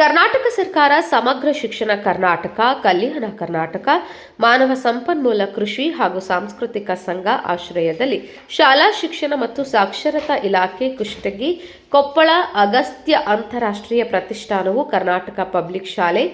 ಕರ್ನಾಟಕ ಸರ್ಕಾರ ಸಮಗ್ರ ಶಿಕ್ಷಣ ಕರ್ನಾಟಕ, ಕಲ್ಯಾಣ ಕರ್ನಾಟಕ, ಮಾನವ ಸಂಪನ್ಮೂಲ ಕೃಷಿ ಹಾಗೂ ಸಾಂಸ್ಕೃತಿಕ ಸಂಘ ಆಶ್ರಯದಲ್ಲಿ ಶಾಲಾ ಶಿಕ್ಷಣ ಮತ್ತು ಸಾಕ್ಷರತಾ ಇಲಾಖೆ ಕುಷ್ಟಗಿ, ಕೊಪ್ಪಳ, ಅಗಸ್ತ್ಯ ಅಂತಾರಾಷ್ಟ್ರೀಯ ಪ್ರತಿಷ್ಠಾನವು ಕರ್ನಾಟಕ ಪಬ್ಲಿಕ್ ಶಾಲೆ,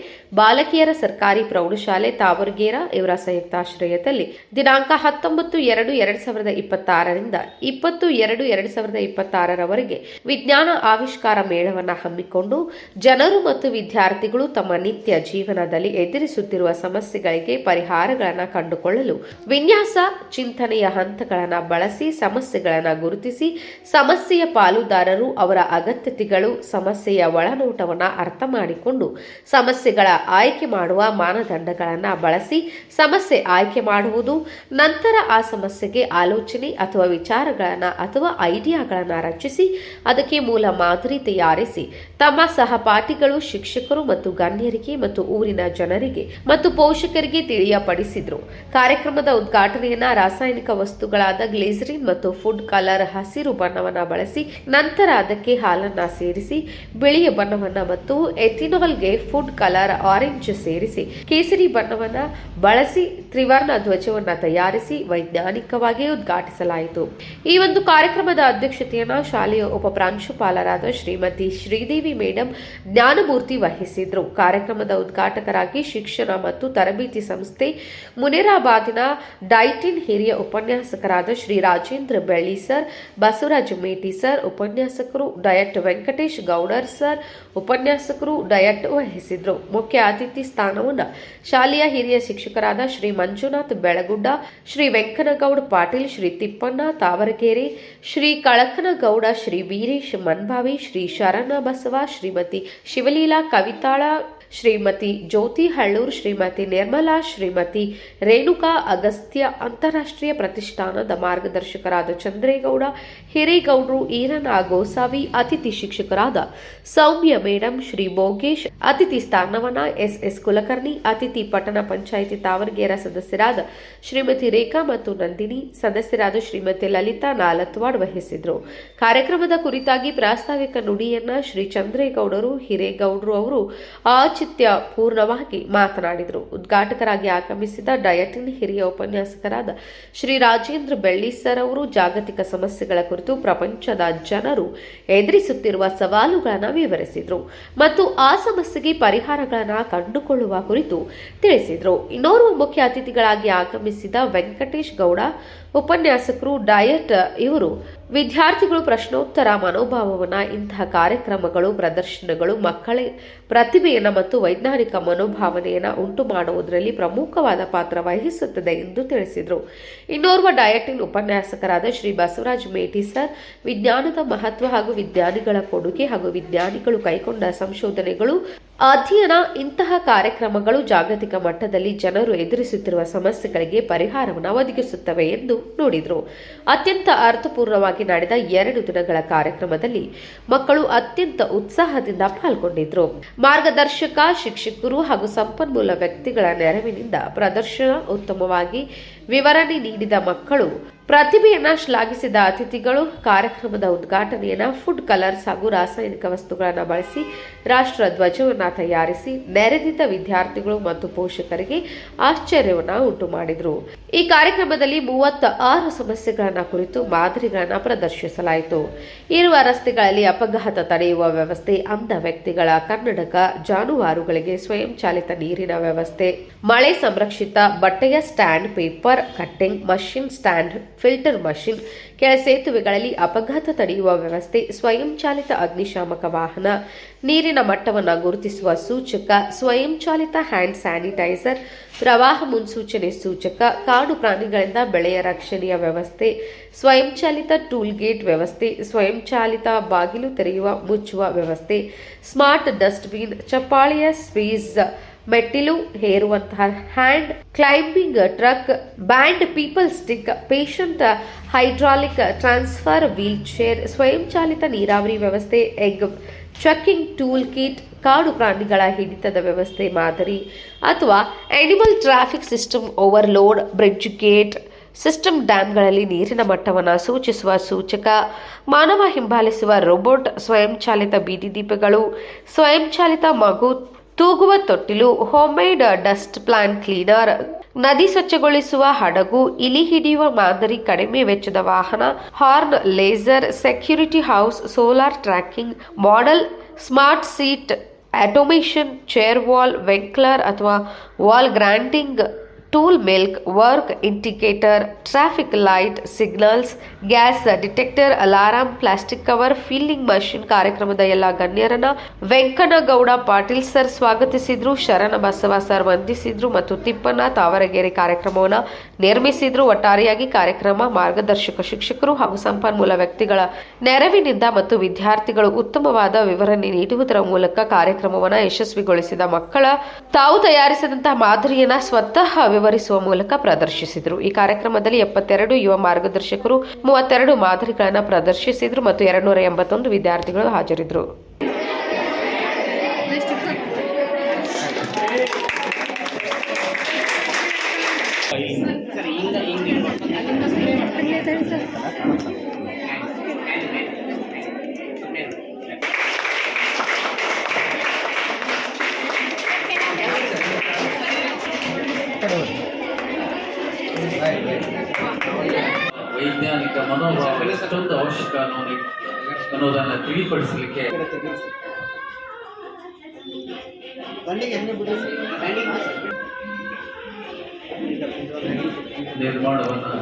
ಬಾಲಕಿಯರ ಸರ್ಕಾರಿ ಪ್ರೌಢಶಾಲೆ ತಾವರಗೇರ ಇವರ ಸಂಯುಕ್ತಾಶ್ರಯದಲ್ಲಿ ದಿನಾಂಕ 19/2/2026 ರಿಂದ 20/2/2026 ವಿಜ್ಞಾನ ಆವಿಷ್ಕಾರ ಮೇಳವನ್ನು ಹಮ್ಮಿಕೊಂಡು ಜನರು ಮತ್ತು ವಿದ್ಯಾರ್ಥಿಗಳು ತಮ್ಮ ನಿತ್ಯ ಜೀವನದಲ್ಲಿ ಎದುರಿಸುತ್ತಿರುವ ಸಮಸ್ಯೆಗಳಿಗೆ ಪರಿಹಾರಗಳನ್ನು ಕಂಡುಕೊಳ್ಳಲು ವಿನ್ಯಾಸ ಚಿಂತನೆಯ ಹಂತಗಳನ್ನು ಬಳಸಿ ಸಮಸ್ಯೆಗಳನ್ನು ಗುರುತಿಸಿ ಸಮಸ್ಯೆಯ ಪಾಲುದಾರರು ಅವರ ಅಗತ್ಯತೆಗಳು ಸಮಸ್ಯೆಯ ಒಳನೋಟವನ್ನು ಅರ್ಥ ಮಾಡಿಕೊಂಡು ಸಮಸ್ಯೆಗಳ ಆಯ್ಕೆ ಮಾಡುವ ಮಾನದಂಡಗಳನ್ನು ಬಳಸಿ ಸಮಸ್ಯೆ ಆಯ್ಕೆ ಮಾಡುವುದು, ನಂತರ ಆ ಸಮಸ್ಯೆಗೆ ಆಲೋಚನೆ ಅಥವಾ ವಿಚಾರಗಳನ್ನು ಅಥವಾ ಐಡಿಯಾಗಳನ್ನು ರಚಿಸಿ ಅದಕ್ಕೆ ಮೂಲ ಮಾದರಿ ತಯಾರಿಸಿ ತಮ್ಮ ಸಹಪಾಠಿಗಳು, ಶಿಕ್ಷಕರು ಮತ್ತು ಗಣ್ಯರಿಗೆ ಮತ್ತು ಊರಿನ ಜನರಿಗೆ ಮತ್ತು ಪೋಷಕರಿಗೆ ತಿಳಿಯಪಡಿಸಿದರು. ಕಾರ್ಯಕ್ರಮದ ಉದ್ಘಾಟನೆಯನ್ನ ರಾಸಾಯನಿಕ ವಸ್ತುಗಳಾದ ಗ್ಲಿಸರಿನ್ ಮತ್ತು ಫುಡ್ ಕಲರ್ ಹಸಿರು ಬಣ್ಣವನ್ನು ಬಳಸಿ ನಂತರ ಅದಕ್ಕೆ ಹಾಲನ್ನ ಸೇರಿಸಿ ಬಿಳಿಯ ಬಣ್ಣವನ್ನ ಮತ್ತು ಎಥಿನಾಲ್ಗೆ ಫುಡ್ ಕಲರ್ ಆರೆಂಜ್ ಸೇರಿಸಿ ಕೇಸರಿ ಬಣ್ಣವನ್ನ ಬಳಸಿ ತ್ರಿವರ್ಣ ಧ್ವಜವನ್ನ ತಯಾರಿಸಿ ವೈಜ್ಞಾನಿಕವಾಗಿ ಉದ್ಘಾಟಿಸಲಾಯಿತು. ಈ ಒಂದು ಕಾರ್ಯಕ್ರಮದ ಅಧ್ಯಕ್ಷತೆಯನ್ನ ಶಾಲೆಯ ಉಪ ಪ್ರಾಂಶುಪಾಲರಾದ ಶ್ರೀಮತಿ ಶ್ರೀದೇವಿ ಮೇಡಂ ಜ್ಞಾನಮೂರ್ತಿ ವಹಿಸಿದ್ರು. ಕಾರ್ಯಕ್ರಮದ ಉದ್ಘಾಟಕರಾಗಿ ಶಿಕ್ಷಣ ಮತ್ತು ತರಬೇತಿ ಸಂಸ್ಥೆ ಮುನೇರಾಬಾದಿನ ಡೈಟಿನ್ ಹಿರಿಯ ಉಪನ್ಯಾಸಕರಾದ ಶ್ರೀ ರಾಜೇಂದ್ರ ಬೆಳ್ಳಿ ಸರ್, ಬಸವರಾಜ ಮೇಟಿ ಸರ್ ಉಪನ್ಯಾಸಕರು, ಡಯಟ್ ವೆಂಕಟೇಶ್ ಗೌಡರ್ ಸರ್ ಉಪನ್ಯಾಸಕರು ಡಯಟ್ ವಹಿಸಿದ್ರು. ಮುಖ್ಯ ಅತಿಥಿ ಸ್ಥಾನವನ್ನು ಶಾಲೆಯ ಹಿರಿಯ ಶಿಕ್ಷಕರಾದ ಶ್ರೀ ಮಂಜುನಾಥ್ ಬೆಳಗುಡ್ಡ, ಶ್ರೀ ವೆಂಕನಗೌಡ ಪಾಟೀಲ್, ಶ್ರೀ ತಿಪ್ಪಣ್ಣ ತಾವರಗೆರೆ, ಶ್ರೀ ಕಳಕನಗೌಡ, ಶ್ರೀ ವೀರೇಶ್ ಮನ್ಭಾವಿ, ಶ್ರೀ ಶರಣ ಬಸವ, ಶ್ರೀಮತಿ ಶಿವಲೀಲಾ ಕವಿತಾಳ, ಶ್ರೀಮತಿ ಜ್ಯೋತಿ ಹಳ್ಳೂರ್, ಶ್ರೀಮತಿ ನಿರ್ಮಲಾ, ಶ್ರೀಮತಿ ರೇಣುಕಾ, ಅಗಸ್ತ್ಯ ಅಂತಾರಾಷ್ಟ್ರೀಯ ಪ್ರತಿಷ್ಠಾನದ ಮಾರ್ಗದರ್ಶಕರಾದ ಚಂದ್ರೇಗೌಡ, ಹಿರೇಗೌಡರು, ಈರಣ್ಣ ಗೋಸಾವಿ, ಅತಿಥಿ ಶಿಕ್ಷಕರಾದ ಸೌಮ್ಯ ಮೇಡಂ, ಶ್ರೀ ಭೋಗೇಶ್, ಅತಿಥಿ ಸ್ಥಾನವನ್ನ ಎಸ್ ಕುಲಕರ್ಣಿ, ಅತಿಥಿ ಪಟ್ಟಣ ಪಂಚಾಯಿತಿ ತಾವರಗೇರ ಸದಸ್ಯರಾದ ಶ್ರೀಮತಿ ರೇಖಾ ಮತ್ತು ನಂದಿನಿ, ಸದಸ್ಯರಾದ ಶ್ರೀಮತಿ ಲಲಿತಾ ನಾಲತ್ವಾಡ್ ವಹಿಸಿದ್ರು. ಕಾರ್ಯಕ್ರಮದ ಕುರಿತಾಗಿ ಪ್ರಾಸ್ತಾವಿಕ ನುಡಿಯನ್ನ ಶ್ರೀ ಚಂದ್ರೇಗೌಡರು, ಹಿರೇಗೌಡರು ಅವರು ಪೂರ್ಣವಾಗಿ ಮಾತನಾಡಿದರು. ಉದ್ಘಾಟಕರಾಗಿ ಆಗಮಿಸಿದ ಡಯಟಿನ್ ಹಿರಿಯ ಉಪನ್ಯಾಸಕರಾದ ಶ್ರೀ ರಾಜೇಂದ್ರ ಬೆಳ್ಳಿ ಸರ್ ಅವರು ಜಾಗತಿಕ ಸಮಸ್ಯೆಗಳ ಕುರಿತು ಪ್ರಪಂಚದ ಜನರು ಎದುರಿಸುತ್ತಿರುವ ಸವಾಲುಗಳನ್ನು ವಿವರಿಸಿದರು ಮತ್ತು ಆ ಸಮಸ್ಯೆಗೆ ಪರಿಹಾರಗಳನ್ನು ಕಂಡುಕೊಳ್ಳುವ ಕುರಿತು ತಿಳಿಸಿದರು. ಇನ್ನೋರ್ವ ಮುಖ್ಯ ಅತಿಥಿಗಳಾಗಿ ಆಗಮಿಸಿದ ವೆಂಕಟೇಶ್ ಗೌಡ ಉಪನ್ಯಾಸಕರು ಡಯಟ್ ಇವರು ವಿದ್ಯಾರ್ಥಿಗಳು ಪ್ರಶ್ನೋತ್ತರ ಮನೋಭಾವವನ್ನು ಇಂತಹ ಕಾರ್ಯಕ್ರಮಗಳು ಪ್ರದರ್ಶನಗಳು ಮಕ್ಕಳ ಪ್ರತಿಭೆಯನ್ನು ಮತ್ತು ವೈಜ್ಞಾನಿಕ ಮನೋಭಾವನೆಯನ್ನು ಉಂಟು ಮಾಡುವುದರಲ್ಲಿ ಪ್ರಮುಖವಾದ ಪಾತ್ರ ವಹಿಸುತ್ತದೆ ಎಂದು ತಿಳಿಸಿದರು. ಇನ್ನೋರ್ವ ಡಯಟಿನ್ ಉಪನ್ಯಾಸಕರಾದ ಶ್ರೀ ಬಸವರಾಜ ಮೇಟಿ ಸರ್ ವಿಜ್ಞಾನದ ಮಹತ್ವ ಹಾಗೂ ವಿಜ್ಞಾನಿಗಳ ಕೊಡುಗೆ ಹಾಗೂ ವಿಜ್ಞಾನಿಗಳು ಕೈಗೊಂಡ ಸಂಶೋಧನೆಗಳು ಅಧ್ಯಯನ ಇಂತಹ ಕಾರ್ಯಕ್ರಮಗಳು ಜಾಗತಿಕ ಮಟ್ಟದಲ್ಲಿ ಜನರು ಎದುರಿಸುತ್ತಿರುವ ಸಮಸ್ಯೆಗಳಿಗೆ ಪರಿಹಾರವನ್ನು ಒದಗಿಸುತ್ತವೆ ಎಂದು ನುಡಿದರು. ಅತ್ಯಂತ ಅರ್ಥಪೂರ್ಣವಾಗಿ ನಡೆದ 2 ದಿನಗಳ ಕಾರ್ಯಕ್ರಮದಲ್ಲಿ ಮಕ್ಕಳು ಅತ್ಯಂತ ಉತ್ಸಾಹದಿಂದ ಪಾಲ್ಗೊಂಡಿದ್ರು. ಮಾರ್ಗದರ್ಶಕ ಶಿಕ್ಷಕರು ಹಾಗೂ ಸಂಪನ್ಮೂಲ ವ್ಯಕ್ತಿಗಳ ನೆರವಿನಿಂದ ಪ್ರದರ್ಶನ ಉತ್ತಮವಾಗಿ ವಿವರಣೆ ನೀಡಿದ ಮಕ್ಕಳು ಪ್ರತಿಭೆಯನ್ನ ಶ್ಲಾಘಿಸಿದ ಅತಿಥಿಗಳು ಕಾರ್ಯಕ್ರಮದ ಉದ್ಘಾಟನೆಯನ್ನ ಫುಡ್ ಕಲರ್ಸ್ ಹಾಗೂ ರಾಸಾಯನಿಕ ವಸ್ತುಗಳನ್ನು ಬಳಸಿ ರಾಷ್ಟ್ರ ಧ್ವಜವನ್ನು ತಯಾರಿಸಿ ನೆರೆದಿದ್ದ ವಿದ್ಯಾರ್ಥಿಗಳು ಮತ್ತು ಪೋಷಕರಿಗೆ ಆಶ್ಚರ್ಯವನ್ನ ಉಂಟು ಮಾಡಿದರು. ಈ ಕಾರ್ಯಕ್ರಮದಲ್ಲಿ 36 ಸಮಸ್ಯೆಗಳನ್ನ ಕುರಿತು ಮಾದರಿಗಳನ್ನು ಪ್ರದರ್ಶಿಸಲಾಯಿತು. ಇರುವ ರಸ್ತೆಗಳಲ್ಲಿ ಅಪಘಾತ ತಡೆಯುವ ವ್ಯವಸ್ಥೆ, ಅಂಧ ವ್ಯಕ್ತಿಗಳ ಕನ್ನಡಕ, ಜಾನುವಾರುಗಳಿಗೆ ಸ್ವಯಂ ಚಾಲಿತ ನೀರಿನ ವ್ಯವಸ್ಥೆ, ಮಳೆ ಸಂರಕ್ಷಿತ ಬಟ್ಟೆಯ stand, paper cutting machine stand, filter machine, ಕೆಳ ಸೇತುವೆಗಳಲ್ಲಿ ಅಪಘಾತ ತಡೆಯುವ ವ್ಯವಸ್ಥೆ, ಸ್ವಯಂ ಚಾಲಿತ ಅಗ್ನಿಶಾಮಕ ವಾಹನ, ನೀರಿನ ಮಟ್ಟವನ್ನು ಗುರುತಿಸುವ ಸೂಚಕ, ಸ್ವಯಂ ಚಾಲಿತ ಹ್ಯಾಂಡ್ ಸ್ಯಾನಿಟೈಸರ್, ಪ್ರವಾಹ ಮುನ್ಸೂಚನೆ ಸೂಚಕ, ಕಾಡು ಪ್ರಾಣಿಗಳಿಂದ ಬೆಳೆಯ ರಕ್ಷಣೆಯ ವ್ಯವಸ್ಥೆ, ಸ್ವಯಂ ಚಾಲಿತ ಟೂಲ್ ಗೇಟ್ ವ್ಯವಸ್ಥೆ, ಸ್ವಯಂ ಚಾಲಿತ ಬಾಗಿಲು ತೆರೆಯುವ ಮುಚ್ಚುವ ವ್ಯವಸ್ಥೆ, ಸ್ಮಾರ್ಟ್ ಡಸ್ಟ್ಬಿನ್, ಚಪ್ಪಾಳೆಯ ಸ್ಪೀಸ್, ಮೆಟ್ಟಿಲು ಹೇರುವಂತಹ hand climbing truck, band people stick, patient hydraulic transfer wheelchair, ಸ್ವಯಂ ಚಾಲಿತ ನೀರಾವರಿ ವ್ಯವಸ್ಥೆ, ಎಗ್ ಟ್ರಕ್ಕಿಂಗ್ ಟೂಲ್ ಕಿಟ್, ಕಾಡು ಪ್ರಾಣಿಗಳ ಹಿಡಿತದ ವ್ಯವಸ್ಥೆ ಮಾದರಿ ಅಥವಾ animal traffic system overload, bridge gate, system ಡ್ಯಾಮ್ಗಳಲ್ಲಿ ನೀರಿನ ಮಟ್ಟವನ್ನು ಸೂಚಿಸುವ ಸೂಚಕ, ಮಾನವ ಹಿಂಬಾಲಿಸುವ ರೋಬೋಟ್, ಸ್ವಯಂಚಾಲಿತ ಬೀದಿ ದೀಪಗಳು, ಸ್ವಯಂಚಾಲಿತ ಮಗು ತೂಗುವ ತೊಟ್ಟಿಲು, ಹೋಮ್ಮೇಡ್ ಡಸ್ಟ್ ಪ್ಲಾಂಟ್ ಕ್ಲೀನರ್, ನದಿ ಸ್ವಚ್ಛಗೊಳಿಸುವ ಹಡಗು, ಇಲಿ ಹಿಡಿಯುವ ಮಾದರಿ ಕಡಿಮೆ ವೆಚ್ಚದ ವಾಹನ, horn, laser, security house, solar tracking model, smart seat, automation, chair wall, ವೆಂಕ್ಲರ್ ಅಥವಾ wall grinding, tool milk, work indicator, traffic light, signals, gas detector, alarm, plastic cover, feeling machine. ಕಾರ್ಯಕ್ರಮದ ಎಲ್ಲ ಗಣ್ಯರನ್ನ ವೆಂಕನಗೌಡ ಪಾಟೀಲ್ ಸರ್ ಸ್ವಾಗತಿಸಿದ್ರು, ಶರಣ ಬಸವ ಸರ್ ವಂದಿಸಿದ್ರು ಮತ್ತು ತಿಪ್ಪಣ್ಣ ತಾವರಗೆರೆ ಕಾರ್ಯಕ್ರಮವನ್ನು ನಿರ್ಮಿಸಿದ್ರು. ಒಟ್ಟಾರೆಯಾಗಿ ಕಾರ್ಯಕ್ರಮ ಮಾರ್ಗದರ್ಶಕ ಶಿಕ್ಷಕರು ಹಾಗೂ ಸಂಪನ್ಮೂಲ ವ್ಯಕ್ತಿಗಳ ನೆರವಿನಿಂದ ಮತ್ತು ವಿದ್ಯಾರ್ಥಿಗಳು ಉತ್ತಮವಾದ ವಿವರಣೆ ನೀಡುವುದರ ಮೂಲಕ ಕಾರ್ಯಕ್ರಮವನ್ನು ಯಶಸ್ವಿಗೊಳಿಸಿದ ಮಕ್ಕಳ ತಾವು ತಯಾರಿಸಿದಂತಹ ಮಾದರಿಯನ್ನ ಸ್ವತಃ ವಿವರಿಸುವ ಮೂಲಕ ಪ್ರದರ್ಶಿಸಿದರು. ಈ ಕಾರ್ಯಕ್ರಮದಲ್ಲಿ 72 ಯುವ ಮಾರ್ಗದರ್ಶಕರು 32 ಮಾದರಿಗಳನ್ನು ಪ್ರದರ್ಶಿಸಿದರು ಮತ್ತು 281 ವಿದ್ಯಾರ್ಥಿಗಳು ಹಾಜರಿದ್ದರು. ವೈಜ್ಞಾನಿಕ ಮನೋಭಾವ ಎಷ್ಟೊಂದು ಅವಶ್ಯಕ ಅನ್ನೋದನ್ನು ತಿಳಿಪಡಿಸಲಿಕ್ಕೆ ನಿರ್ಮಾಣವನ್ನು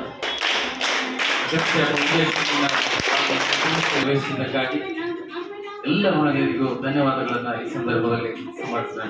ವಹಿಸಿದ್ದಕ್ಕಾಗಿ ಎಲ್ಲ ಮಹನೀಯರಿಗೂ ಧನ್ಯವಾದಗಳನ್ನು ಈ ಸಂದರ್ಭದಲ್ಲಿ ಸಮರ್ಪಿಸ್ತೇನೆ.